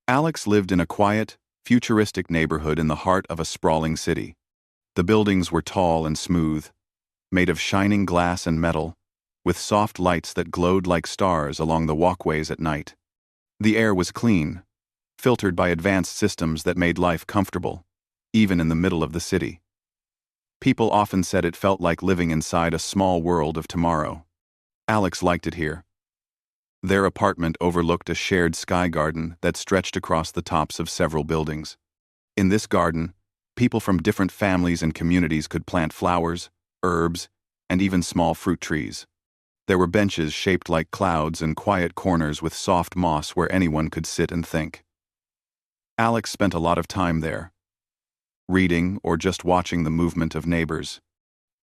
Alex lived in a quiet, futuristic neighborhood in the heart of a sprawling city. The buildings were tall and smooth, made of shining glass and metal, with soft lights that glowed like stars along the walkways at night. The air was clean, filtered by advanced systems that made life comfortable, even in the middle of the city. People often said it felt like living inside a small world of tomorrow. Alex liked it here. Their apartment overlooked a shared sky garden that stretched across the tops of several buildings. In this garden, people from different families and communities could plant flowers, herbs, and even small fruit trees. There were benches shaped like clouds and quiet corners with soft moss where anyone could sit and think. Alex spent a lot of time there, reading or just watching the movement of neighbors.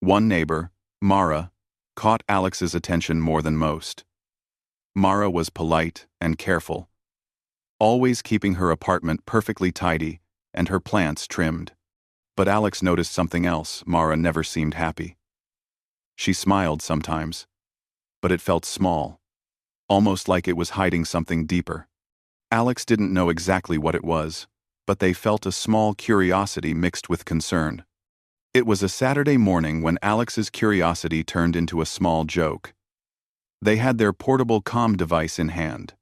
One neighbor, Mara, caught Alex's attention more than most. Mara was polite and careful, always keeping her apartment perfectly tidy and her plants trimmed. But Alex noticed something else. Mara never seemed happy. She smiled sometimes, but it felt small, almost like it was hiding something deeper. Alex didn't know exactly what it was, but they felt a small curiosity mixed with concern. It was a Saturday morning when Alex's curiosity turned into a small joke. They had their portable comm device in hand,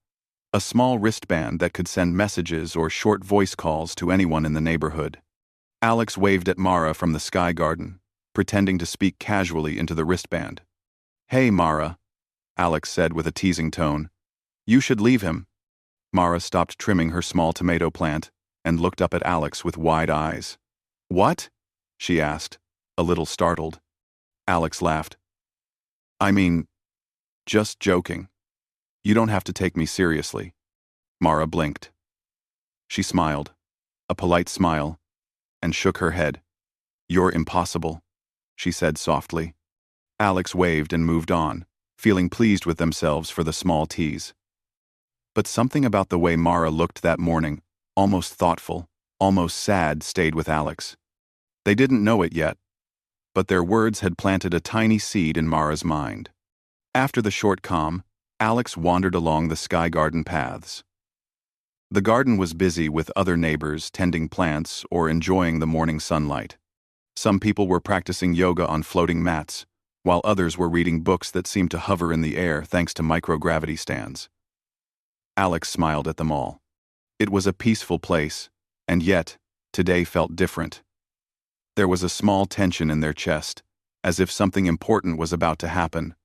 a small wristband that could send messages or short voice calls to anyone in the neighborhood. Alex waved at Mara from the sky garden, pretending to speak casually into the wristband. "Hey, Mara," Alex said with a teasing tone. "You should leave him." Mara stopped trimming her small tomato plant and looked up at Alex with wide eyes. "What?" she asked, a little startled. Alex laughed. "I mean, just joking. You don't have to take me seriously." Mara blinked. She smiled, a polite smile, and shook her head. "You're impossible," she said softly. Alex waved and moved on, feeling pleased with themselves for the small tease. But something about the way Mara looked that morning, almost thoughtful, almost sad, stayed with Alex. They didn't know it yet, but their words had planted a tiny seed in Mara's mind. After the short calm, Alex wandered along the sky garden paths. The garden was busy with other neighbors tending plants or enjoying the morning sunlight. Some people were practicing yoga on floating mats, while others were reading books that seemed to hover in the air thanks to microgravity stands. Alex smiled at them all. It was a peaceful place, and yet, today felt different. There was a small tension in their chest, as if something important was about to happen.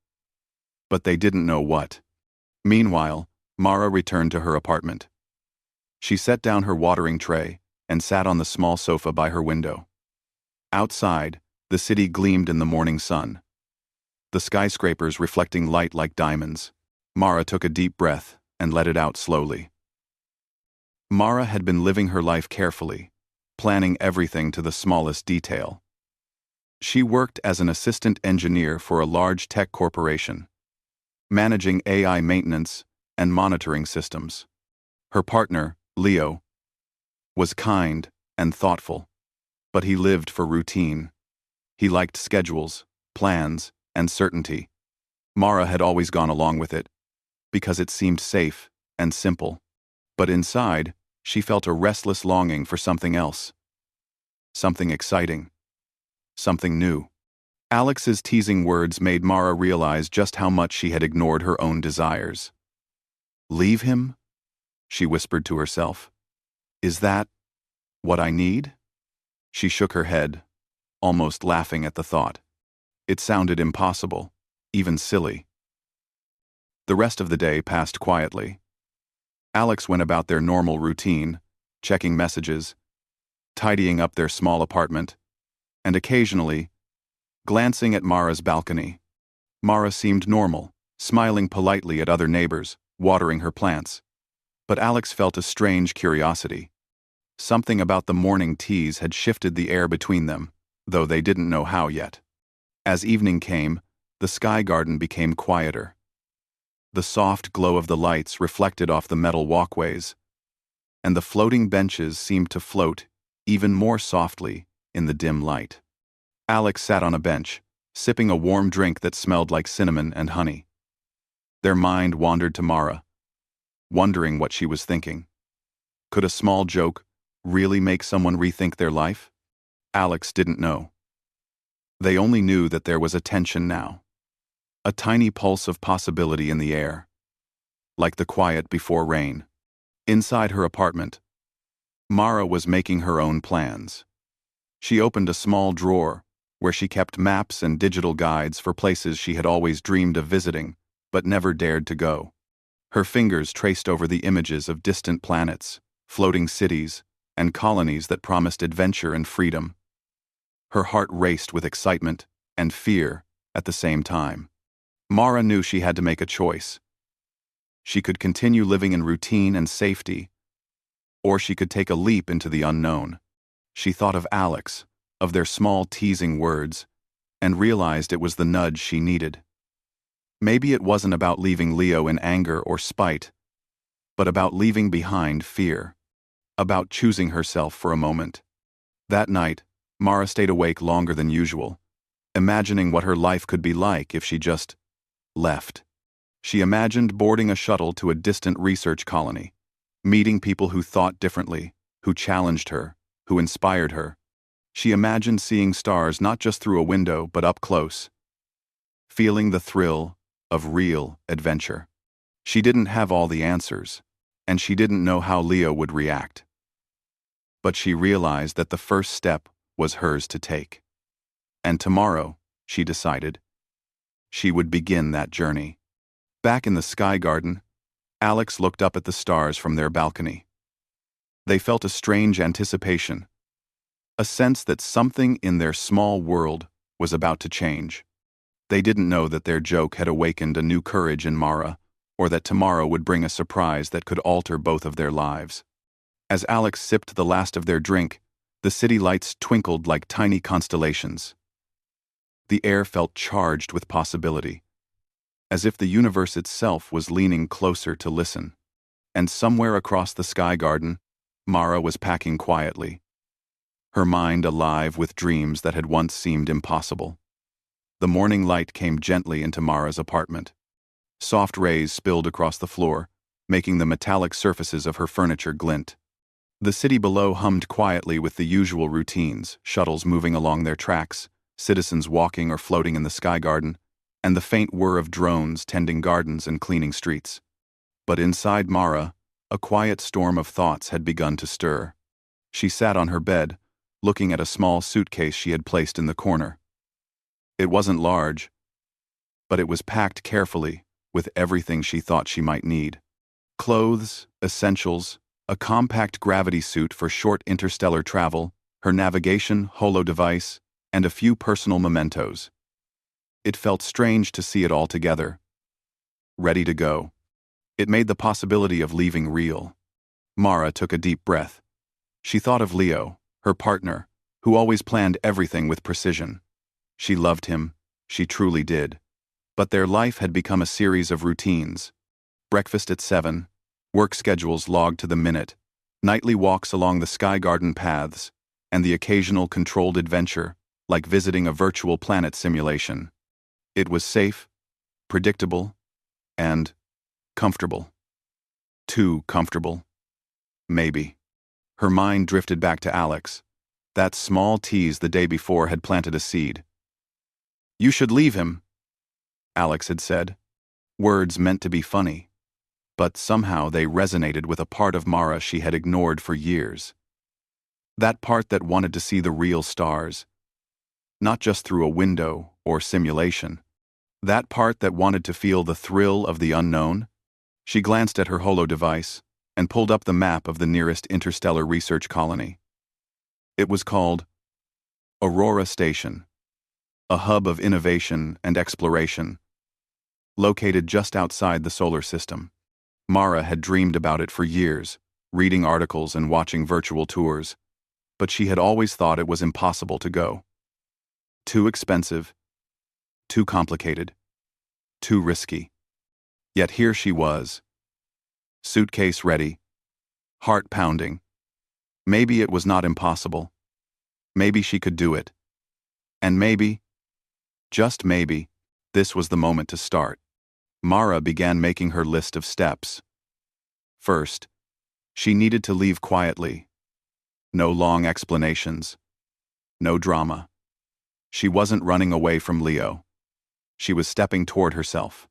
But they didn't know what. Meanwhile, Mara returned to her apartment. She set down her watering tray and sat on the small sofa by her window. Outside, the city gleamed in the morning sun, the skyscrapers reflecting light like diamonds. Mara took a deep breath and let it out slowly. Mara had been living her life carefully, planning everything to the smallest detail. She worked as an assistant engineer for a large tech corporation, managing AI maintenance and monitoring systems. Her partner, Leo, was kind and thoughtful, but he lived for routine. He liked schedules, plans, and certainty. Mara had always gone along with it, because it seemed safe and simple. But inside, she felt a restless longing for something else. Something exciting. Something new. Alex's teasing words made Mara realize just how much she had ignored her own desires. "Leave him?" she whispered to herself. "Is that what I need?" She shook her head, almost laughing at the thought. It sounded impossible, even silly. The rest of the day passed quietly. Alex went about their normal routine, checking messages, tidying up their small apartment, and occasionally glancing at Mara's balcony. Mara seemed normal, smiling politely at other neighbors, watering her plants. But Alex felt a strange curiosity. Something about the morning tease had shifted the air between them, though they didn't know how yet. As evening came, the sky garden became quieter. The soft glow of the lights reflected off the metal walkways, and the floating benches seemed to float even more softly in the dim light. Alex sat on a bench, sipping a warm drink that smelled like cinnamon and honey. Their mind wandered to Mara, wondering what she was thinking. Could a small joke really make someone rethink their life? Alex didn't know. They only knew that there was a tension now. A tiny pulse of possibility in the air, like the quiet before rain. Inside her apartment, Mara was making her own plans. She opened a small drawer where she kept maps and digital guides for places she had always dreamed of visiting, but never dared to go. Her fingers traced over the images of distant planets, floating cities, and colonies that promised adventure and freedom. Her heart raced with excitement and fear at the same time. Mara knew she had to make a choice. She could continue living in routine and safety, or she could take a leap into the unknown. She thought of Alex, of their small teasing words, and realized it was the nudge she needed. Maybe it wasn't about leaving Leo in anger or spite, but about leaving behind fear, about choosing herself for a moment. That night, Mara stayed awake longer than usual, imagining what her life could be like if she just left. She imagined boarding a shuttle to a distant research colony, meeting people who thought differently, who challenged her, who inspired her. She imagined seeing stars not just through a window but up close, feeling the thrill of real adventure. She didn't have all the answers, and she didn't know how Leo would react. But she realized that the first step was hers to take. And tomorrow, she decided, she would begin that journey. Back in the sky garden, Alex looked up at the stars from their balcony. They felt a strange anticipation, a sense that something in their small world was about to change. They didn't know that their joke had awakened a new courage in Mara, or that tomorrow would bring a surprise that could alter both of their lives. As Alex sipped the last of their drink, the city lights twinkled like tiny constellations. The air felt charged with possibility, as if the universe itself was leaning closer to listen. And somewhere across the sky garden, Mara was packing quietly, her mind alive with dreams that had once seemed impossible. The morning light came gently into Mara's apartment. Soft rays spilled across the floor, making the metallic surfaces of her furniture glint. The city below hummed quietly with the usual routines, shuttles moving along their tracks, citizens walking or floating in the sky garden, and the faint whir of drones tending gardens and cleaning streets. But inside Mara, a quiet storm of thoughts had begun to stir. She sat on her bed, looking at a small suitcase she had placed in the corner. It wasn't large, but it was packed carefully with everything she thought she might need. Clothes, essentials, a compact gravity suit for short interstellar travel, her navigation holo device, and a few personal mementos. It felt strange to see it all together, ready to go. It made the possibility of leaving real. Mara took a deep breath. She thought of Leo, her partner, who always planned everything with precision. She loved him, she truly did. But their life had become a series of routines. Breakfast at 7, work schedules logged to the minute, nightly walks along the sky garden paths, and the occasional controlled adventure, like visiting a virtual planet simulation. It was safe, predictable, and comfortable. Too comfortable. Maybe. Her mind drifted back to Alex. That small tease the day before had planted a seed. "You should leave him," Alex had said. Words meant to be funny, but somehow they resonated with a part of Mara she had ignored for years. That part that wanted to see the real stars, not just through a window or simulation. That part that wanted to feel the thrill of the unknown. She glanced at her holo device and pulled up the map of the nearest interstellar research colony. It was called Aurora Station, a hub of innovation and exploration, located just outside the solar system. Mara had dreamed about it for years, reading articles and watching virtual tours, but she had always thought it was impossible to go. Too expensive, too complicated, too risky. Yet here she was, suitcase ready, heart pounding. Maybe it was not impossible. Maybe she could do it. And maybe, just maybe, this was the moment to start. Mara began making her list of steps. First, She needed to leave quietly. No long explanations. No drama. She wasn't running away from Leo. She was stepping toward herself.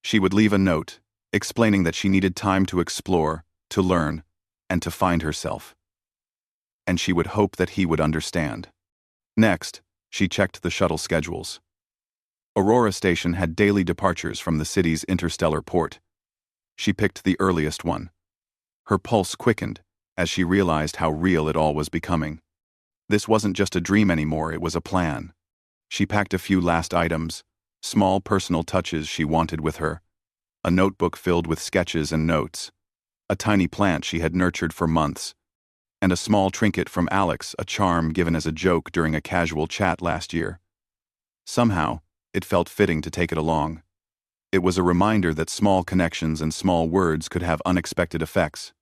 She would leave a note, explaining that she needed time to explore, to learn, and to find herself. And she would hope that he would understand. Next, she checked the shuttle schedules. Aurora Station had daily departures from the city's interstellar port. She picked the earliest one. Her pulse quickened as she realized how real it all was becoming. This wasn't just a dream anymore, it was a plan. She packed a few last items, small personal touches she wanted with her. A notebook filled with sketches and notes. A tiny plant she had nurtured for months. And a small trinket from Alex, a charm given as a joke during a casual chat last year. Somehow, it felt fitting to take it along. It was a reminder that small connections and small words could have unexpected effects.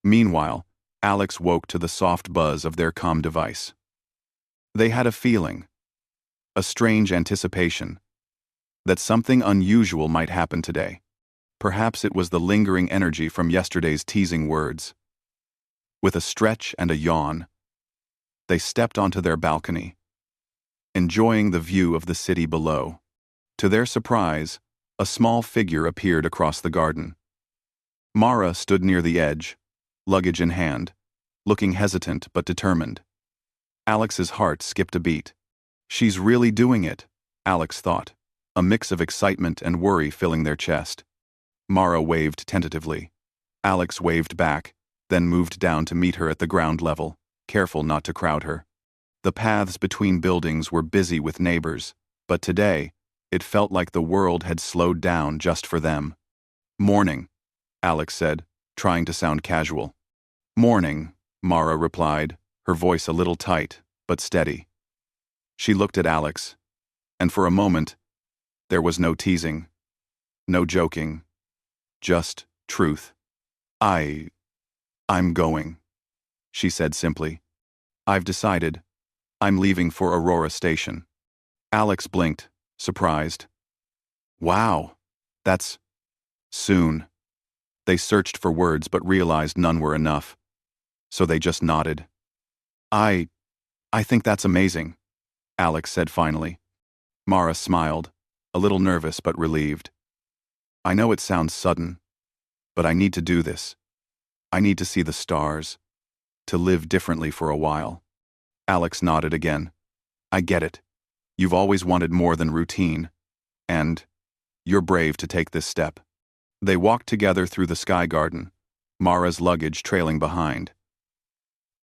Meanwhile, Alex woke to the soft buzz of their comm device. They had a feeling, a strange anticipation, that something unusual might happen today. Perhaps it was the lingering energy from yesterday's teasing words. With a stretch and a yawn, they stepped onto their balcony, enjoying the view of the city below. To their surprise, a small figure appeared across the garden. Mara stood near the edge, luggage in hand, looking hesitant but determined. Alex's heart skipped a beat. She's really doing it, Alex thought, a mix of excitement and worry filling their chest. Mara waved tentatively. Alex waved back, then moved down to meet her at the ground level, careful not to crowd her. The paths between buildings were busy with neighbors, but today, it felt like the world had slowed down just for them. "Morning," Alex said, trying to sound casual. "Morning," Mara replied, her voice a little tight, but steady. She looked at Alex, and for a moment, there was no teasing, no joking, just truth. I'm going," she said simply. "I've decided. I'm leaving for Aurora Station." Alex blinked, surprised. "Wow, that's soon." They searched for words but realized none were enough, so they just nodded. I think that's amazing," Alex said finally. Mara smiled, a little nervous but relieved. "I know it sounds sudden, but I need to do this. I need to see the stars, to live differently for a while." Alex nodded again. "I get it. You've always wanted more than routine, and you're brave to take this step." They walked together through the sky garden, Mara's luggage trailing behind.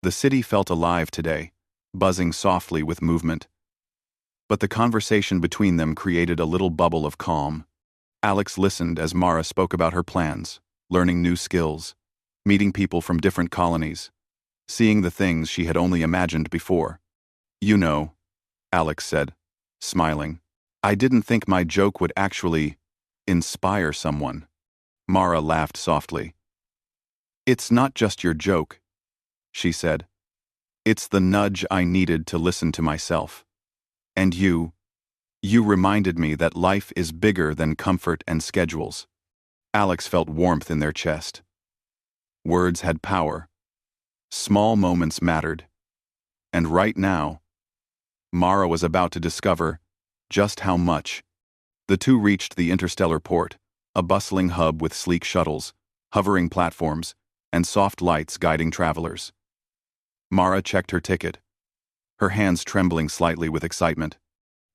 The city felt alive today, buzzing softly with movement. But the conversation between them created a little bubble of calm. Alex listened as Mara spoke about her plans, learning new skills, meeting people from different colonies, seeing the things she had only imagined before. "You know," Alex said, smiling, "I didn't think my joke would actually inspire someone." Mara laughed softly. "It's not just your joke," she said. "It's the nudge I needed to listen to myself. And you reminded me that life is bigger than comfort and schedules." Alex felt warmth in their chest. Words had power. Small moments mattered. And right now, Mara was about to discover just how much. The two reached the interstellar port, a bustling hub with sleek shuttles, hovering platforms, and soft lights guiding travelers. Mara checked her ticket, her hands trembling slightly with excitement.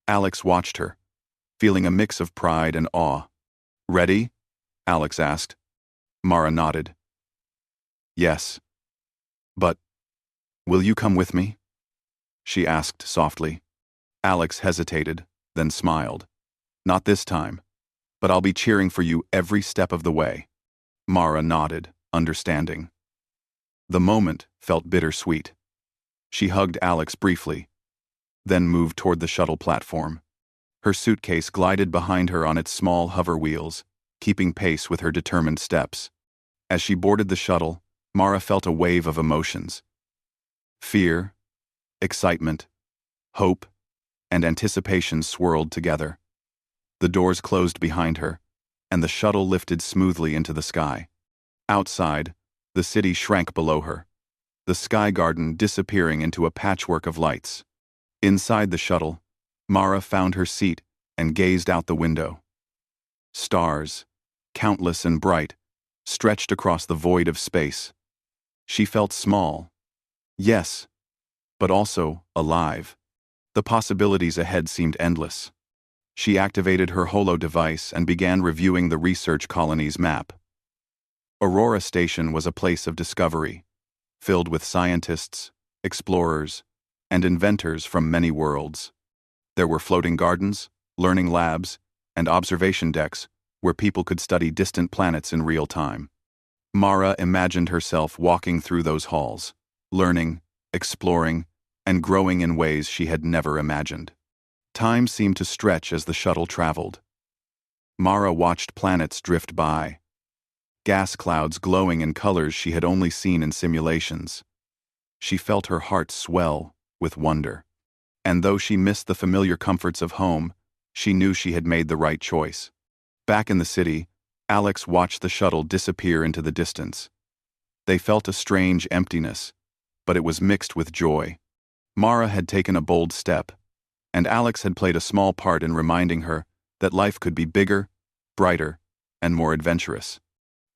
Alex watched her, feeling a mix of pride and awe. "Ready?" Alex asked. Mara nodded. "Yes. But, will you come with me?" she asked softly. Alex hesitated, then smiled. "Not this time, but I'll be cheering for you every step of the way." Mara nodded, understanding. The moment felt bittersweet. She hugged Alex briefly, then moved toward the shuttle platform. Her suitcase glided behind her on its small hover wheels, keeping pace with her determined steps. As she boarded the shuttle, Mara felt a wave of emotions. Fear, excitement, hope, and anticipation swirled together. The doors closed behind her, and the shuttle lifted smoothly into the sky. Outside, The city shrank below her, the sky garden disappearing into a patchwork of lights. Inside the shuttle, Mara found her seat and gazed out the window. Stars, countless and bright, stretched across the void of space. She felt small, yes, but also alive. The possibilities ahead seemed endless. She activated her holo device and began reviewing the research colony's map. Aurora Station was a place of discovery, filled with scientists, explorers, and inventors from many worlds. There were floating gardens, learning labs, and observation decks where people could study distant planets in real time. Mara imagined herself walking through those halls, learning, exploring, and growing in ways she had never imagined. Time seemed to stretch as the shuttle traveled. Mara watched planets drift by, gas clouds glowing in colors she had only seen in simulations. She felt her heart swell with wonder. And though she missed the familiar comforts of home, she knew she had made the right choice. Back in the city, Alex watched the shuttle disappear into the distance. They felt a strange emptiness, but it was mixed with joy. Mara had taken a bold step, and Alex had played a small part in reminding her that life could be bigger, brighter, and more adventurous.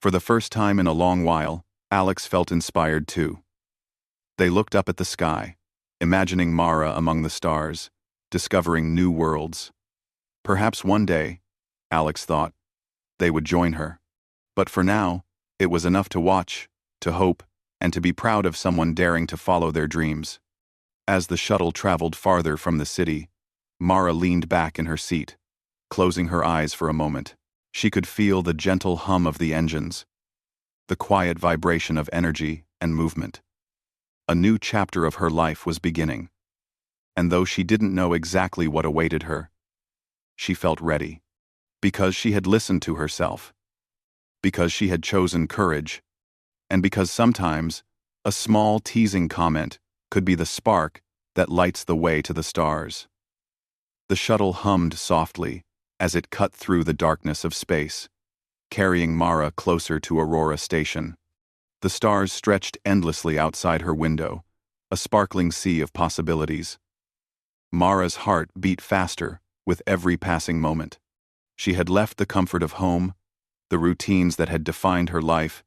For the first time in a long while, Alex felt inspired too. They looked up at the sky, imagining Mara among the stars, discovering new worlds. Perhaps one day, Alex thought, they would join her. But for now, it was enough to watch, to hope, and to be proud of someone daring to follow their dreams. As the shuttle traveled farther from the city, Mara leaned back in her seat, closing her eyes for a moment. She could feel the gentle hum of the engines, the quiet vibration of energy and movement. A new chapter of her life was beginning. And though she didn't know exactly what awaited her, she felt ready. Because she had listened to herself. Because she had chosen courage. And because sometimes, a small teasing comment could be the spark that lights the way to the stars. The shuttle hummed softly as it cut through the darkness of space, carrying Mara closer to Aurora Station. The stars stretched endlessly outside her window, a sparkling sea of possibilities. Mara's heart beat faster with every passing moment. She had left the comfort of home, the routines that had defined her life,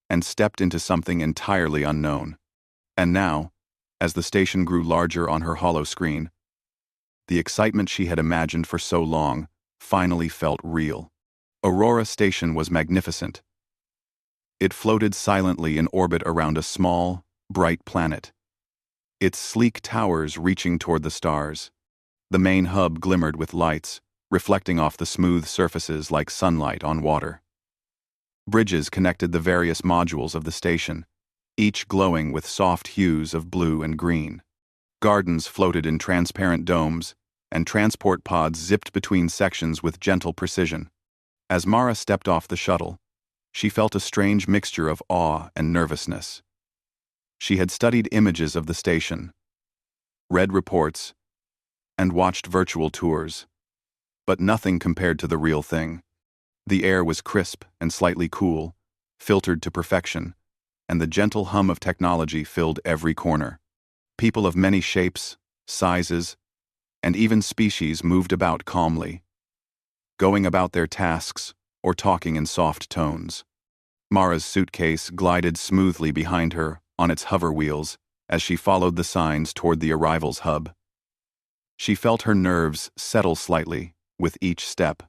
and stepped into something entirely unknown. And now, as the station grew larger on her hollow screen, the excitement she had imagined for so long finally felt real. Aurora Station was magnificent. It floated silently in orbit around a small, bright planet, its sleek towers reaching toward the stars. The main hub glimmered with lights, reflecting off the smooth surfaces like sunlight on water. Bridges connected the various modules of the station, each glowing with soft hues of blue and green. Gardens floated in transparent domes, and transport pods zipped between sections with gentle precision. As Mara stepped off the shuttle, she felt a strange mixture of awe and nervousness. She had studied images of the station, read reports, and watched virtual tours, but nothing compared to the real thing. The air was crisp and slightly cool, filtered to perfection, and the gentle hum of technology filled every corner. People of many shapes, sizes, and even species moved about calmly, going about their tasks or talking in soft tones. Mara's suitcase glided smoothly behind her on its hover wheels as she followed the signs toward the arrivals hub. She felt her nerves settle slightly with each step.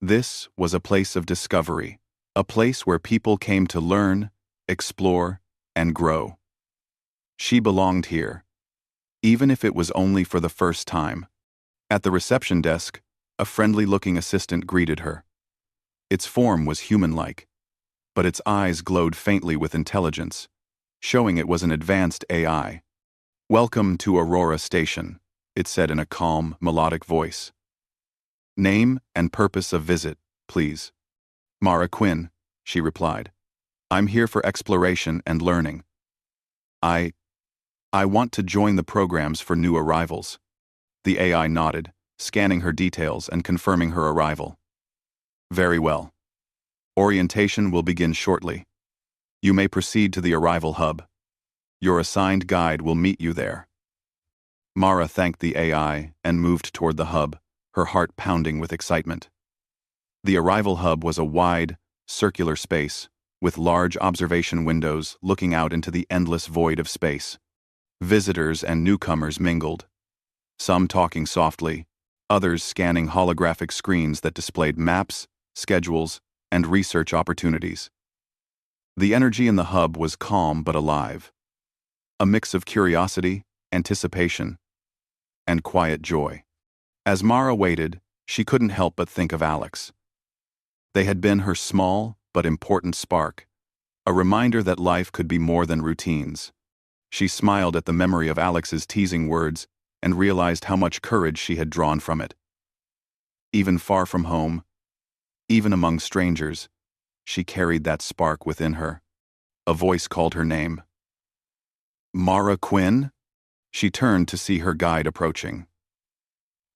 This was a place of discovery, a place where people came to learn, explore, and grow. She belonged here, even if it was only for the first time. At the reception desk, a friendly-looking assistant greeted her. Its form was human-like, but its eyes glowed faintly with intelligence, showing it was an advanced AI. "Welcome to Aurora Station," it said in a calm, melodic voice. "Name and purpose of visit, please." "Mara Quinn," she replied. "I'm here for exploration and learning. I want to join the programs for new arrivals." The AI nodded, scanning her details and confirming her arrival. "Very well. Orientation will begin shortly." You may proceed to the arrival hub. Your assigned guide will meet you there. Mara thanked the AI and moved toward the hub, her heart pounding with excitement. The arrival hub was a wide, circular space, with large observation windows looking out into the endless void of space. Visitors and newcomers mingled, some talking softly, others scanning holographic screens that displayed maps, schedules, and research opportunities. The energy in the hub was calm but alive, a mix of curiosity, anticipation, and quiet joy. As Mara waited, she couldn't help but think of Alex. They had been her small but important spark, a reminder that life could be more than routines. She smiled at the memory of Alex's teasing words and realized how much courage she had drawn from it. Even far from home, even among strangers, she carried that spark within her. A voice called her name. Mara Quinn? She turned to see her guide approaching.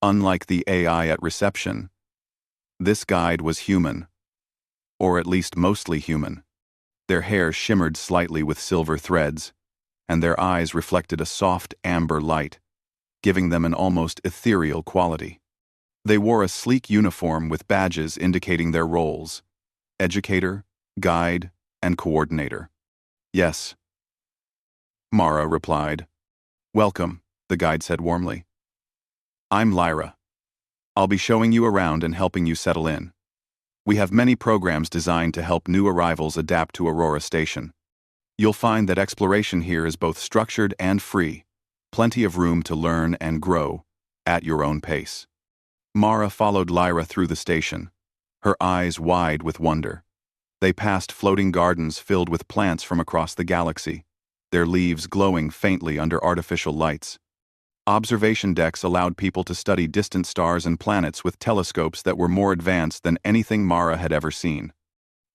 Unlike the AI at reception, this guide was human, or at least mostly human. Their hair shimmered slightly with silver threads, and their eyes reflected a soft amber light, giving them an almost ethereal quality. They wore a sleek uniform with badges indicating their roles: educator, guide, and coordinator. Yes, Mara replied. Welcome, the guide said warmly. I'm Lyra. I'll be showing you around and helping you settle in. We have many programs designed to help new arrivals adapt to Aurora Station. You'll find that exploration here is both structured and free, plenty of room to learn and grow, at your own pace. Mara followed Lyra through the station, her eyes wide with wonder. They passed floating gardens filled with plants from across the galaxy, their leaves glowing faintly under artificial lights. Observation decks allowed people to study distant stars and planets with telescopes that were more advanced than anything Mara had ever seen.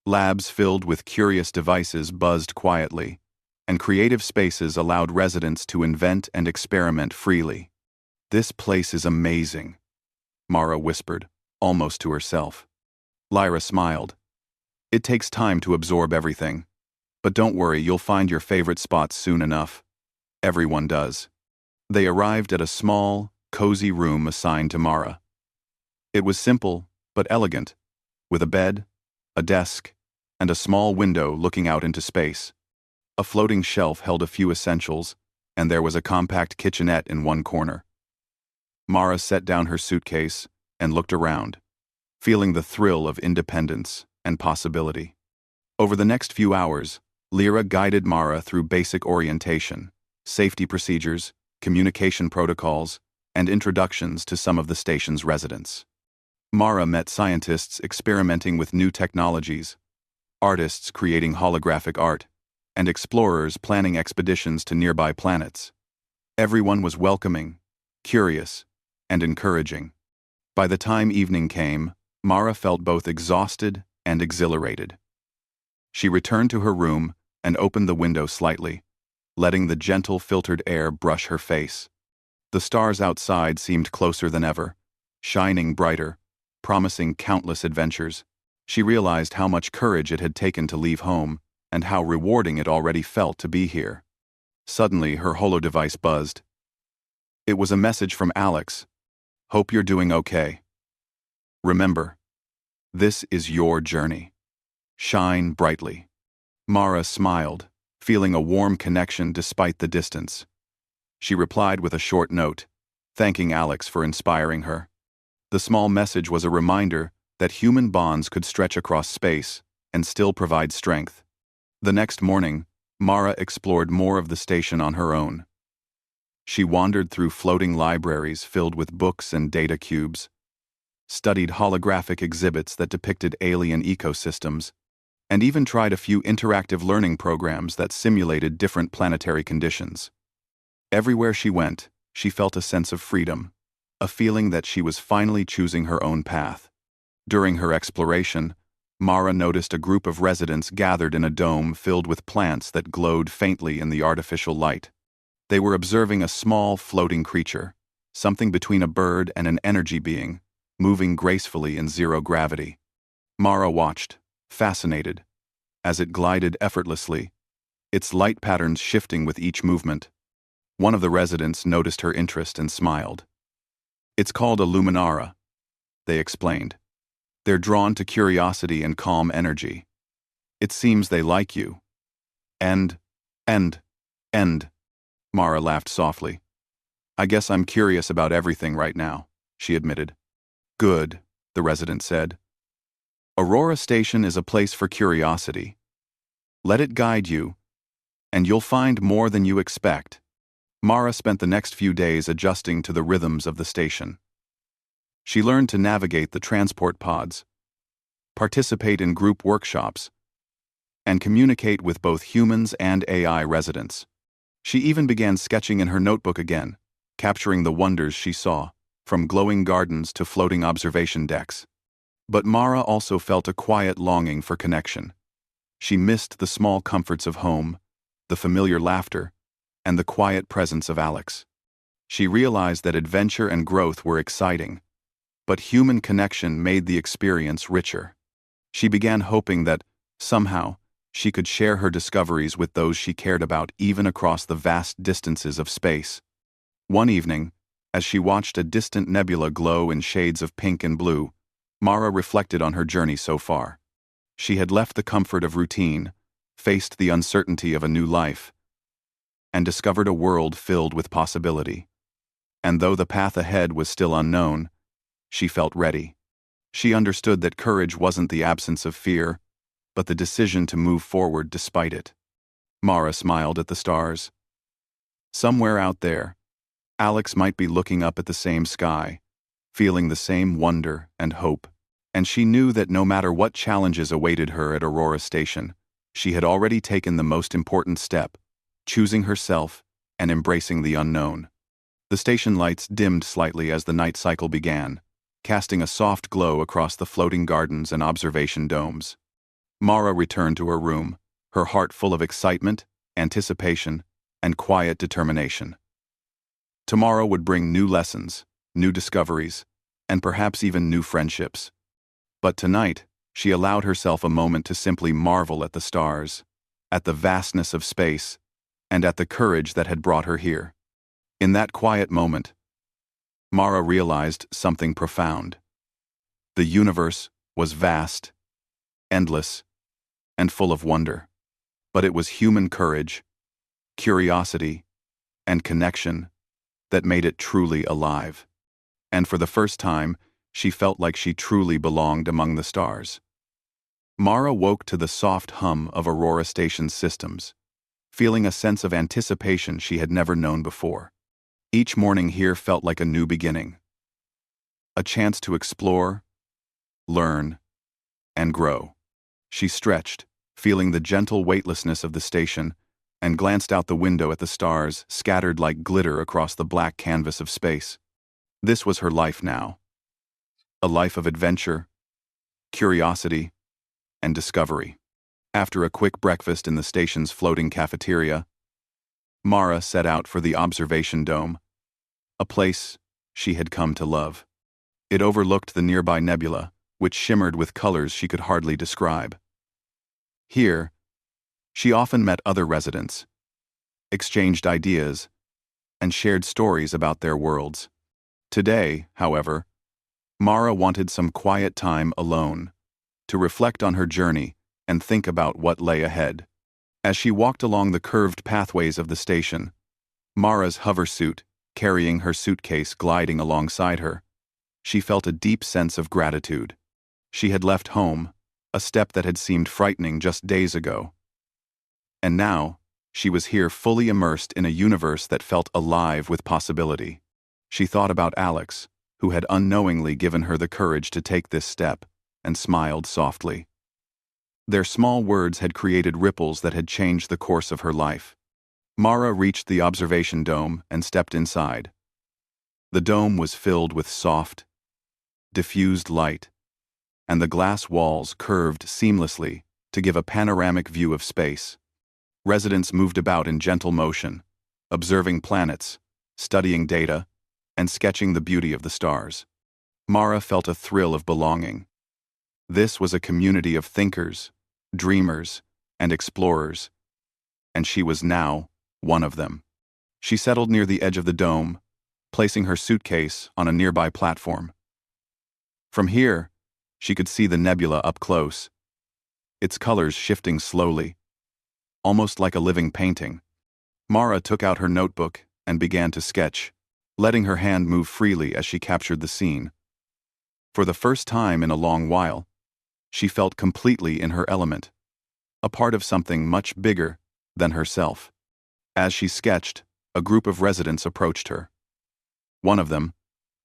Labs filled with curious devices buzzed quietly, and creative spaces allowed residents to invent and experiment freely. This place is amazing, Mara whispered, almost to herself. Lyra smiled. It takes time to absorb everything, but don't worry, you'll find your favorite spots soon enough. Everyone does. They arrived at a small, cozy room assigned to Mara. It was simple, but elegant, with a bed, a desk, and a small window looking out into space. A floating shelf held a few essentials, and there was a compact kitchenette in one corner. Mara set down her suitcase and looked around, feeling the thrill of independence and possibility. Over the next few hours, Lyra guided Mara through basic orientation, safety procedures, communication protocols, and introductions to some of the station's residents. Mara met scientists experimenting with new technologies, artists creating holographic art, and explorers planning expeditions to nearby planets. Everyone was welcoming, curious, and encouraging. By the time evening came, Mara felt both exhausted and exhilarated. She returned to her room and opened the window slightly, letting the gentle filtered air brush her face. The stars outside seemed closer than ever, shining brighter, promising countless adventures. She realized how much courage it had taken to leave home, and how rewarding it already felt to be here. Suddenly, her holo-device buzzed. It was a message from Alex. Hope you're doing okay. Remember, this is your journey. Shine brightly. Mara smiled, feeling a warm connection despite the distance. She replied with a short note, thanking Alex for inspiring her. The small message was a reminder that human bonds could stretch across space and still provide strength. The next morning, Mara explored more of the station on her own. She wandered through floating libraries filled with books and data cubes, studied holographic exhibits that depicted alien ecosystems, and even tried a few interactive learning programs that simulated different planetary conditions. Everywhere she went, she felt a sense of freedom, a feeling that she was finally choosing her own path. During her exploration, Mara noticed a group of residents gathered in a dome filled with plants that glowed faintly in the artificial light. They were observing a small, floating creature, something between a bird and an energy being, moving gracefully in zero gravity. Mara watched, fascinated, as it glided effortlessly, its light patterns shifting with each movement. One of the residents noticed her interest and smiled. "It's called a luminara," they explained. "They're drawn to curiosity and calm energy. It seems they like you." End, end, end. Mara laughed softly. "I guess I'm curious about everything right now," she admitted. "Good," the resident said. "Aurora Station is a place for curiosity. Let it guide you, and you'll find more than you expect." Mara spent the next few days adjusting to the rhythms of the station. She learned to navigate the transport pods, participate in group workshops, and communicate with both humans and AI residents. She even began sketching in her notebook again, capturing the wonders she saw, from glowing gardens to floating observation decks. But Mara also felt a quiet longing for connection. She missed the small comforts of home, the familiar laughter, and the quiet presence of Alex. She realized that adventure and growth were exciting, but human connection made the experience richer. She began hoping that, somehow, she could share her discoveries with those she cared about even across the vast distances of space. One evening, as she watched a distant nebula glow in shades of pink and blue, Mara reflected on her journey so far. She had left the comfort of routine, faced the uncertainty of a new life, and discovered a world filled with possibility. And though the path ahead was still unknown, she felt ready. She understood that courage wasn't the absence of fear, but the decision to move forward despite it. Mara smiled at the stars. Somewhere out there, Alex might be looking up at the same sky, feeling the same wonder and hope, and she knew that no matter what challenges awaited her at Aurora Station, she had already taken the most important step, choosing herself and embracing the unknown. The station lights dimmed slightly as the night cycle began, casting a soft glow across the floating gardens and observation domes. Mara returned to her room, her heart full of excitement, anticipation, and quiet determination. Tomorrow would bring new lessons, new discoveries, and perhaps even new friendships. But tonight, she allowed herself a moment to simply marvel at the stars, at the vastness of space, and at the courage that had brought her here. In that quiet moment, Mara realized something profound. The universe was vast, endless, and full of wonder. But it was human courage, curiosity, and connection that made it truly alive. And for the first time, she felt like she truly belonged among the stars. Mara woke to the soft hum of Aurora Station's systems, feeling a sense of anticipation she had never known before. Each morning here felt like a new beginning, a chance to explore, learn, and grow. She stretched, feeling the gentle weightlessness of the station, and glanced out the window at the stars scattered like glitter across the black canvas of space. This was her life now. A life of adventure, curiosity, and discovery. After a quick breakfast in the station's floating cafeteria, Mara set out for the observation dome, a place she had come to love. It overlooked the nearby nebula, which shimmered with colors she could hardly describe. Here, she often met other residents, exchanged ideas, and shared stories about their worlds. Today, however, Mara wanted some quiet time alone, to reflect on her journey and think about what lay ahead. As she walked along the curved pathways of the station, Mara's hoversuit, carrying her suitcase gliding alongside her, she felt a deep sense of gratitude. She had left home, a step that had seemed frightening just days ago. And now, she was here fully immersed in a universe that felt alive with possibility. She thought about Alex, who had unknowingly given her the courage to take this step, and smiled softly. Their small words had created ripples that had changed the course of her life. Mara reached the observation dome and stepped inside. The dome was filled with soft, diffused light, and the glass walls curved seamlessly to give a panoramic view of space. Residents moved about in gentle motion, observing planets, studying data, and sketching the beauty of the stars. Mara felt a thrill of belonging. This was a community of thinkers, dreamers, and explorers, and she was now one of them. She settled near the edge of the dome, placing her suitcase on a nearby platform. From here, she could see the nebula up close, its colors shifting slowly, almost like a living painting. Mara took out her notebook and began to sketch, letting her hand move freely as she captured the scene. For the first time in a long while, she felt completely in her element, a part of something much bigger than herself. As she sketched, a group of residents approached her. One of them,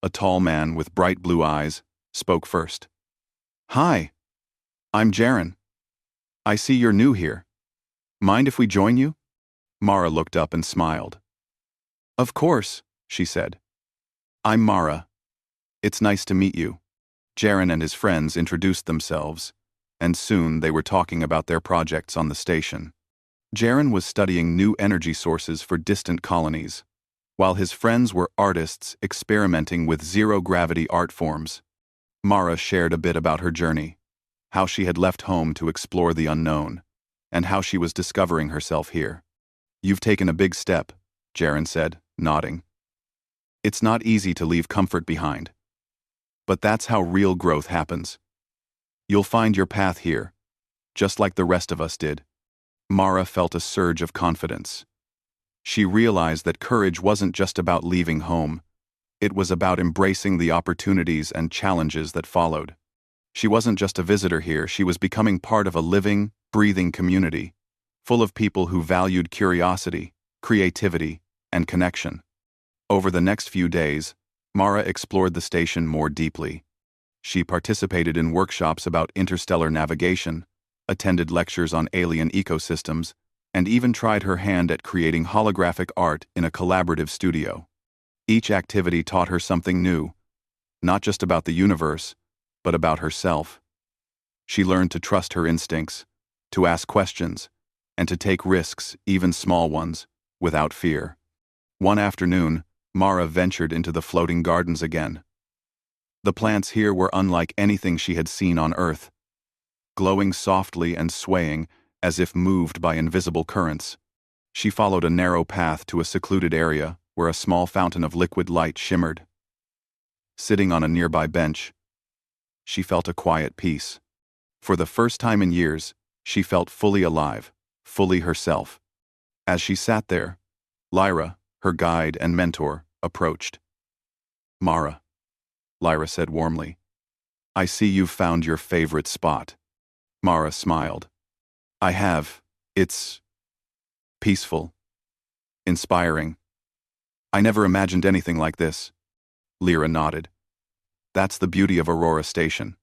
a tall man with bright blue eyes, spoke first. "Hi, I'm Jaren. I see you're new here. Mind if we join you?" Mara looked up and smiled. "Of course," she said. "I'm Mara. It's nice to meet you." Jaren and his friends introduced themselves, and soon they were talking about their projects on the station. Jaren was studying new energy sources for distant colonies, while his friends were artists experimenting with zero-gravity art forms. Mara shared a bit about her journey, how she had left home to explore the unknown, and how she was discovering herself here. "You've taken a big step," Jaren said, nodding. "It's not easy to leave comfort behind. But that's how real growth happens. You'll find your path here, just like the rest of us did." Mara felt a surge of confidence. She realized that courage wasn't just about leaving home. It was about embracing the opportunities and challenges that followed. She wasn't just a visitor here, she was becoming part of a living, breathing community, full of people who valued curiosity, creativity, and connection. Over the next few days, Mara explored the station more deeply. She participated in workshops about interstellar navigation, attended lectures on alien ecosystems, and even tried her hand at creating holographic art in a collaborative studio. Each activity taught her something new, not just about the universe, but about herself. She learned to trust her instincts, to ask questions, and to take risks, even small ones, without fear. One afternoon, Mara ventured into the floating gardens again. The plants here were unlike anything she had seen on Earth, glowing softly and swaying as if moved by invisible currents. She followed a narrow path to a secluded area where a small fountain of liquid light shimmered. Sitting on a nearby bench, she felt a quiet peace. For the first time in years, she felt fully alive, fully herself. As she sat there, Lyra, her guide and mentor, approached. "Mara," Lyra said warmly, "I see you've found your favorite spot." Mara smiled. "I have. It's peaceful, inspiring. I never imagined anything like this." Lyra nodded. "That's the beauty of Aurora Station.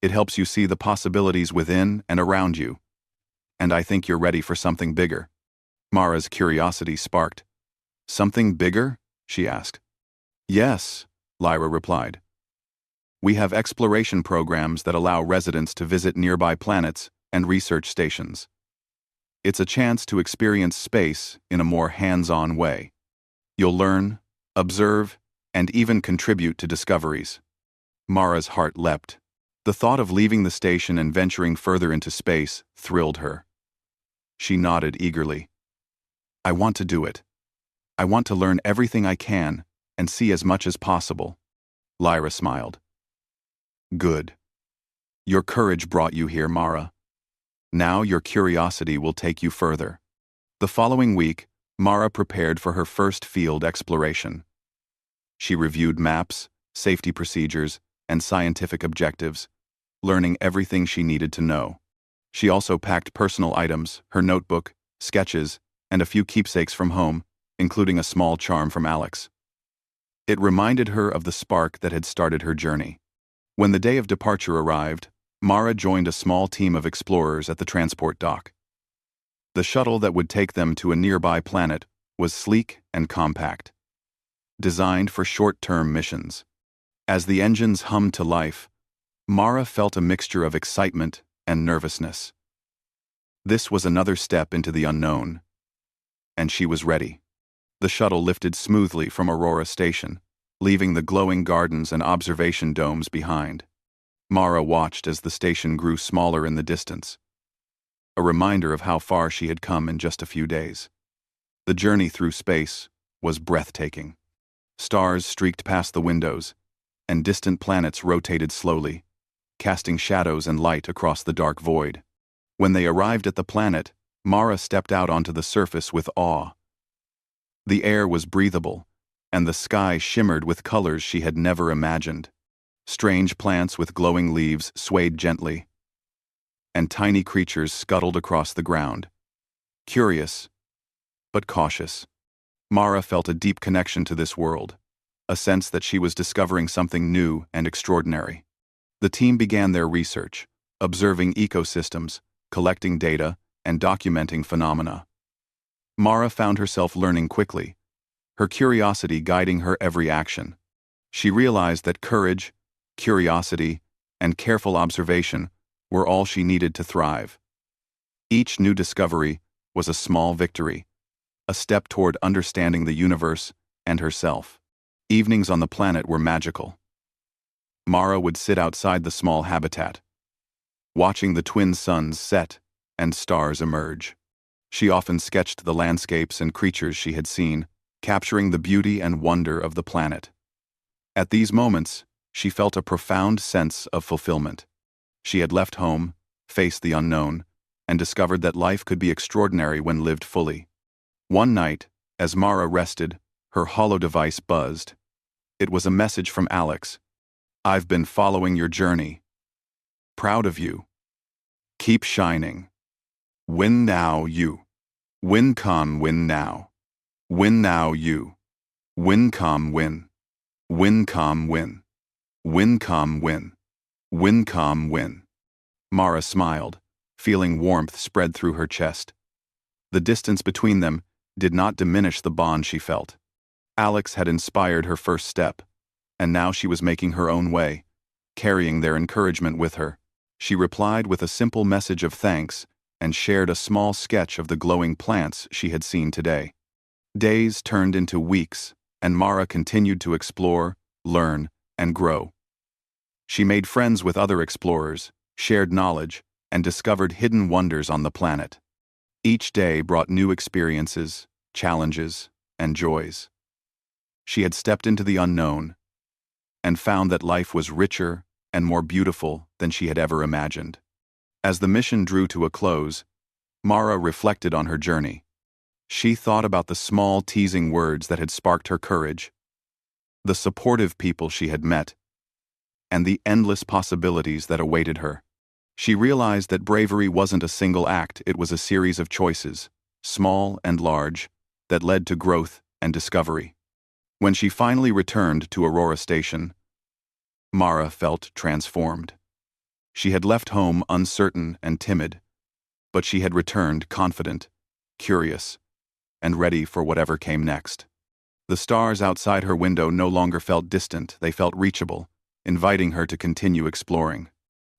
It helps you see the possibilities within and around you. And I think you're ready for something bigger." Mara's curiosity sparked. "Something bigger?" she asked. "Yes," Lyra replied. "We have exploration programs that allow residents to visit nearby planets and research stations. It's a chance to experience space in a more hands-on way. You'll learn, observe, and even contribute to discoveries." Mara's heart leapt. The thought of leaving the station and venturing further into space thrilled her. She nodded eagerly. "I want to do it. I want to learn everything I can and see as much as possible." Lyra smiled. "Good. Your courage brought you here, Mara. Now your curiosity will take you further." The following week, Mara prepared for her first field exploration. She reviewed maps, safety procedures, and scientific objectives, learning everything she needed to know. She also packed personal items, her notebook, sketches, and a few keepsakes from home, including a small charm from Alex. It reminded her of the spark that had started her journey. When the day of departure arrived, Mara joined a small team of explorers at the transport dock. The shuttle that would take them to a nearby planet was sleek and compact, designed for short-term missions. As the engines hummed to life, Mara felt a mixture of excitement and nervousness. This was another step into the unknown, and she was ready. The shuttle lifted smoothly from Aurora Station, leaving the glowing gardens and observation domes behind. Mara watched as the station grew smaller in the distance. a reminder of how far she had come in just a few days. The journey through space was breathtaking. Stars streaked past the windows, and distant planets rotated slowly, casting shadows and light across the dark void. When they arrived at the planet, Mara stepped out onto the surface with awe. The air was breathable, and the sky shimmered with colors she had never imagined. Strange plants with glowing leaves swayed gently, and tiny creatures scuttled across the ground. Curious, but cautious, Mara felt a deep connection to this world, a sense that she was discovering something new and extraordinary. The team began their research, observing ecosystems, collecting data, and documenting phenomena. Mara found herself learning quickly, her curiosity guiding her every action. She realized that courage, curiosity, and careful observation were all she needed to thrive. Each new discovery was a small victory, a step toward understanding the universe and herself. Evenings on the planet were magical. Mara would sit outside the small habitat, watching the twin suns set and stars emerge. She often sketched the landscapes and creatures she had seen, capturing the beauty and wonder of the planet. At these moments, she felt a profound sense of fulfillment. She had left home, faced the unknown, and discovered that life could be extraordinary when lived fully. One night, as Mara rested, her hollow device buzzed. It was a message from Alex. "I've been following your journey. Proud of you. Keep shining. Win now, you. Win come win now. Win now, you. Win come win. Win come win. Win come win. Win come win." Mara smiled, feeling warmth spread through her chest. The distance between them did not diminish the bond she felt. Alex had inspired her first step, and now she was making her own way, carrying their encouragement with her. She replied with a simple message of thanks and shared a small sketch of the glowing plants she had seen today. Days turned into weeks, and Mara continued to explore, learn, and grow. She made friends with other explorers, shared knowledge, and discovered hidden wonders on the planet. Each day brought new experiences, challenges, and joys. She had stepped into the unknown and found that life was richer and more beautiful than she had ever imagined. As the mission drew to a close, Mara reflected on her journey. She thought about the small, teasing words that had sparked her courage, the supportive people she had met, and the endless possibilities that awaited her. She realized that bravery wasn't a single act, it was a series of choices, small and large, that led to growth and discovery. When she finally returned to Aurora Station, Mara felt transformed. She had left home uncertain and timid, but she had returned confident, curious, and ready for whatever came next. The stars outside her window no longer felt distant, they felt reachable, inviting her to continue exploring.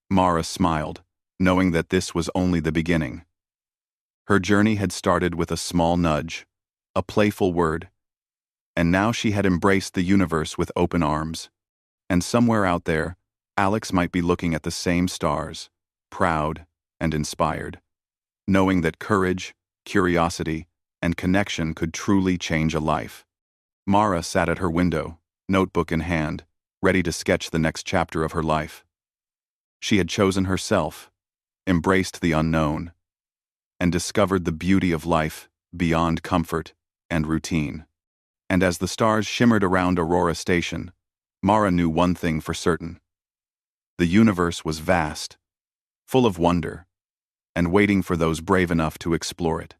Mara smiled, knowing that this was only the beginning. Her journey had started with a small nudge, a playful word, and now she had embraced the universe with open arms. And somewhere out there, Alex might be looking at the same stars, proud and inspired, knowing that courage, curiosity, and connection could truly change a life. Mara sat at her window, notebook in hand, ready to sketch the next chapter of her life. She had chosen herself, embraced the unknown, and discovered the beauty of life beyond comfort and routine. And as the stars shimmered around Aurora Station, Mara knew one thing for certain. The universe was vast, full of wonder, and waiting for those brave enough to explore it.